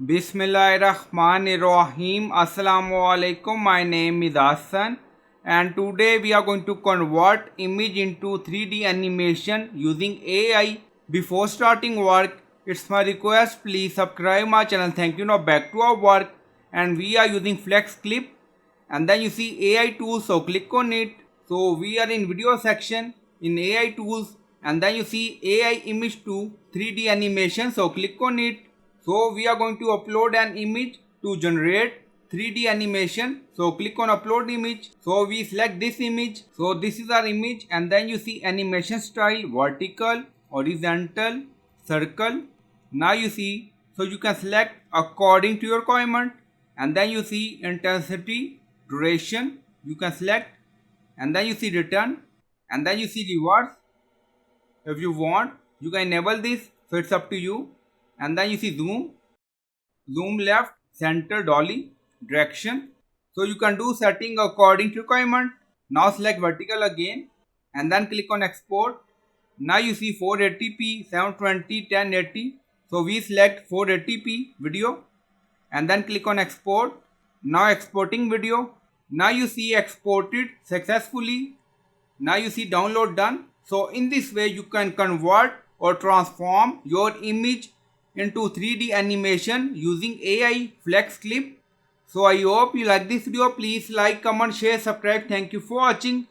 Bismillahirrahmanirrahim. Assalamu alaikum. My name is Hassan and today we are going to convert image into 3D animation using AI. Before starting work, it's my request please subscribe my channel. Thank you. Now back to our work and we are using Flex Clip and then you see AI tools, so click on it. So we are in video section in AI tools and then you see AI image to 3D animation, so click on it. So we are going to upload an image to generate 3D animation, so click on upload image. So we select this image, so this is our image and then you see animation style, vertical, horizontal, circle. Now you see, so you can select according to your requirement and then you see intensity, duration, you can select and then you see return and then you see reverse. If you want you can enable this, so it's up to you. And then you see zoom left, center, dolly, direction. So you can do setting according to requirement. Now select vertical again and then click on export. Now you see 480p, 720, 1080. So we select 480p video and then click on export. Now exporting video. Now you see exported successfully. Now you see download done. So in this way you can convert or transform your image into 3D animation using AI Flex Clip. So I hope you like this video. Please like, comment, share, subscribe. Thank you for watching.